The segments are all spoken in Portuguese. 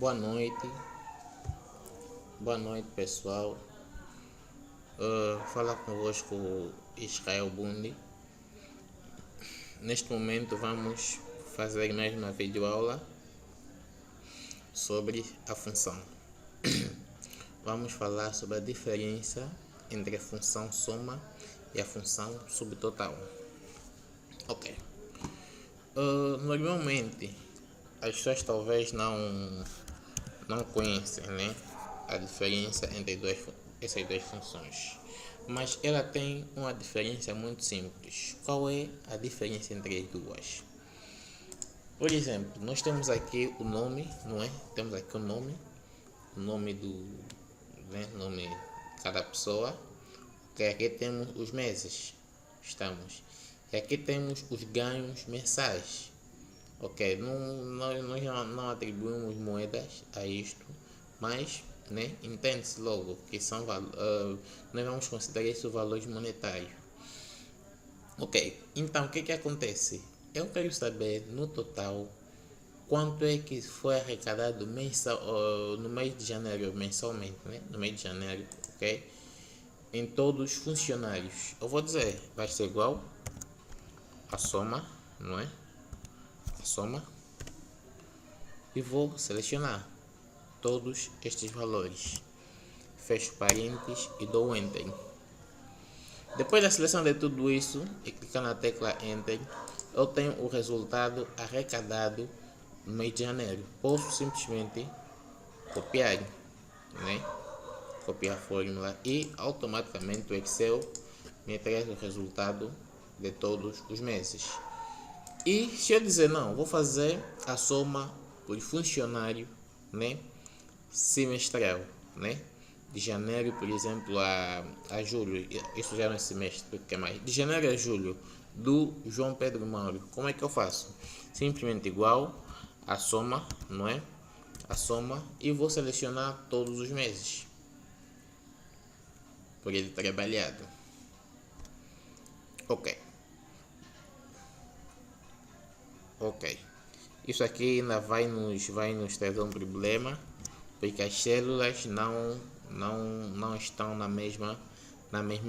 Boa noite, boa noite pessoal. Fala convosco Israel Bundi. Neste momento vamos fazer mais uma videoaula sobre a função. Vamos falar sobre a diferença entre a função soma e a função subtotal. Ok. Normalmente as pessoas talvez não conhecem, né, a diferença entre essas duas funções, mas ela tem uma diferença muito simples. Qual é a diferença entre as duas? Por exemplo, nós temos aqui o nome, não é? Temos aqui o nome do, né, nome de cada pessoa. Que aqui temos os meses, e aqui temos os ganhos mensais. Ok, nós não atribuímos moedas a isto, mas, né, entende-se logo que são nós vamos considerar isso valores monetários. Ok, então o que acontece? Eu quero saber no total quanto é que foi arrecadado no mês de janeiro, mensalmente, né? No mês de janeiro, ok? Em todos os funcionários. Eu vou dizer, vai ser igual a soma, não é? Soma, e vou selecionar todos estes valores, fecho parênteses e dou Enter. Depois da seleção de tudo isso e clicar na tecla Enter, eu tenho o resultado arrecadado no mês de janeiro. Posso simplesmente copiar, né? Copiar a fórmula e automaticamente o Excel me traz o resultado de todos os meses. E se eu dizer não, vou fazer a soma por funcionário, né, semestral, né, de janeiro, por exemplo, a julho, isso já não é semestre, que é mais, de janeiro a julho, do João Pedro Mauro. Como é que eu faço? Simplesmente igual a soma, não é? A soma, e vou selecionar todos os meses por ele trabalhado. Ok, isso aqui ainda vai nos trazer um problema, porque as células não estão na mesma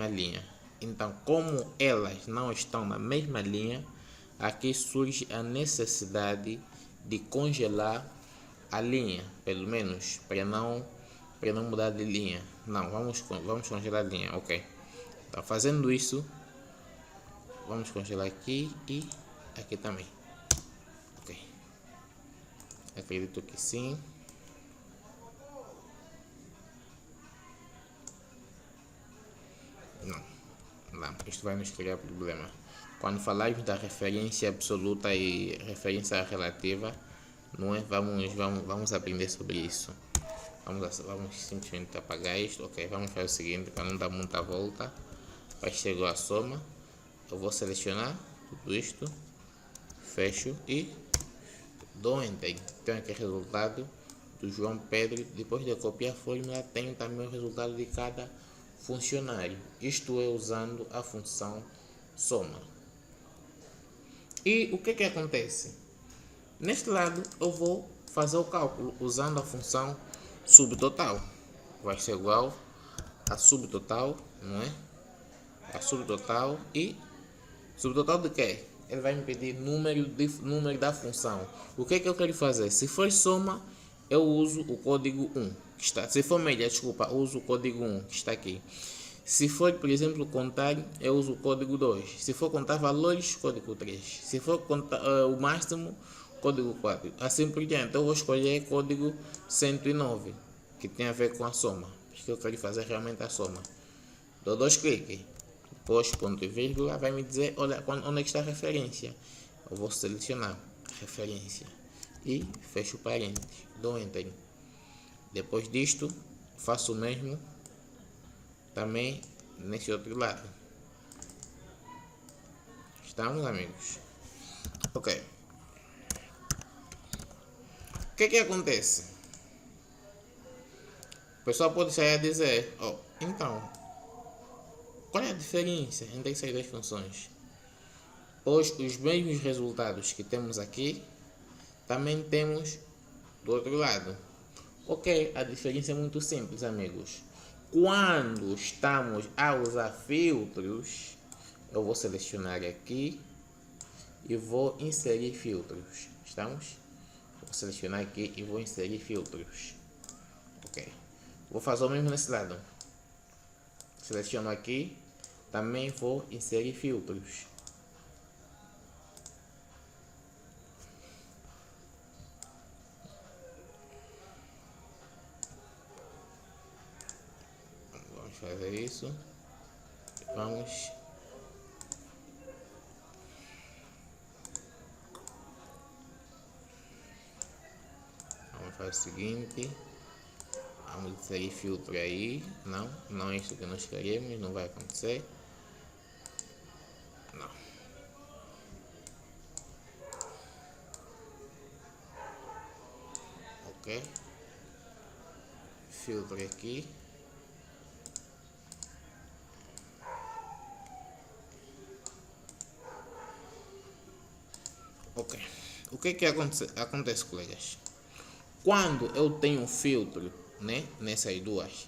linha. Então, como elas não estão na mesma linha, aqui surge a necessidade de congelar a linha, pelo menos para não mudar de linha. Não, vamos congelar a linha, ok. Então, fazendo isso, vamos congelar aqui e aqui também. Ok, acredito que sim. Não, isto vai nos criar problema. Quando falarmos da referência absoluta e referência relativa, não é? Vamos aprender sobre isso. Vamos simplesmente apagar isto. Ok, vamos fazer o seguinte, para não dar muita volta. Vai chegar a soma, eu vou selecionar tudo isto, fecho e dou Enter. Tenho aqui o resultado do João Pedro. Depois de copiar a fórmula, tenho também o resultado de cada funcionário. Isto é usando a função soma. E o que acontece? Neste lado eu vou fazer o cálculo usando a função subtotal. Vai ser igual a subtotal, não é? A subtotal e subtotal de quê? Ele vai me pedir número da função. O que eu quero fazer? Se for soma, eu uso o código 1 que está. Se for média, desculpa, eu uso o código 1 que está aqui. Se for, por exemplo, contar, eu uso o código 2. Se for contar valores, código 3. Se for contar o máximo, código 4. Assim por diante. Eu vou escolher código 109, que tem a ver com a soma, porque eu quero fazer realmente a soma. Dou 2 cliques. Depois, ponto e vírgula, vai me dizer, olha, onde é que está a referência. Eu vou selecionar a referência e fecho parênteses, dou Enter. Depois disto, faço o mesmo também nesse outro lado. Estamos, amigos? Ok. O que acontece? O pessoal pode sair a dizer, então, qual é a diferença entre essas duas funções? Pois os mesmos resultados que temos aqui, também temos do outro lado. Ok, a diferença é muito simples, amigos. Quando estamos a usar filtros, eu vou selecionar aqui e vou inserir filtros. Estamos? Vou selecionar aqui e vou inserir filtros. Ok. Vou fazer o mesmo nesse lado. Seleciono aqui, também vou inserir filtros. Vamos fazer isso. Vamos fazer o seguinte. Vamos inserir filtro aí. Não é isso que nós queremos, não vai acontecer. Não. Ok. Filtro aqui. Ok. O que acontece, colegas? Quando eu tenho um filtro, né, nessas duas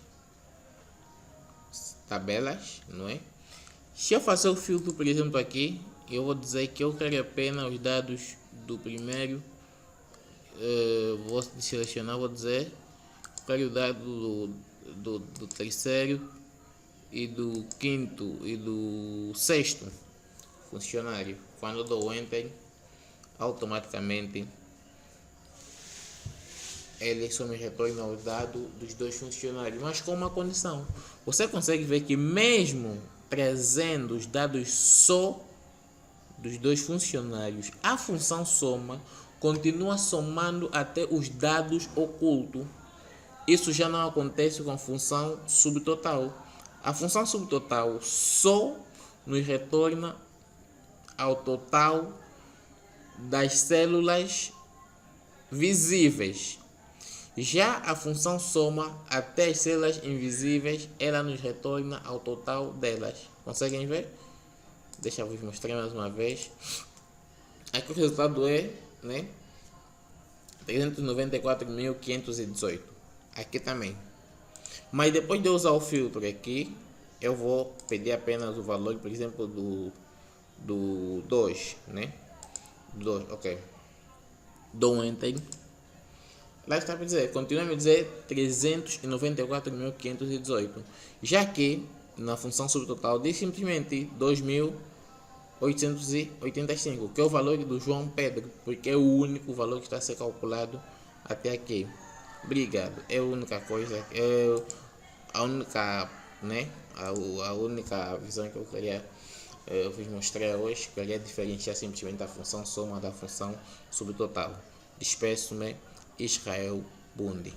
tabelas, não é? Se eu fazer o filtro, por exemplo, aqui, eu vou dizer que eu quero apenas os dados do primeiro. Vou selecionar, vou dizer, quero o dado do terceiro e do quinto e do sexto funcionário. Quando eu dou Enter, automaticamente ele só me retorna os dados dos dois funcionários, mas com uma condição. Você consegue ver que mesmo trazendo os dados só dos dois funcionários, a função soma continua somando até os dados ocultos. Isso já não acontece com a função subtotal. A função subtotal só nos retorna ao total das células visíveis. Já a função soma até as células invisíveis, ela nos retorna ao total delas. Conseguem ver? Deixa eu vos mostrar mais uma vez. Aqui o resultado é, né, 394.518. Aqui também. Mas depois de usar o filtro aqui, eu vou pedir apenas o valor, por exemplo, do 2, né? 2, ok. Dou um Enter. Lá está para dizer, continua a me dizer 394.518. Já que na função subtotal diz simplesmente 2.885, que é o valor do João Pedro, porque é o único valor que está a ser calculado até aqui. Obrigado. É a única coisa, é a única, né? A única visão que eu queria vos mostrar hoje. Queria diferenciar simplesmente a função soma da função subtotal. Despeço-me, Israel Bundi.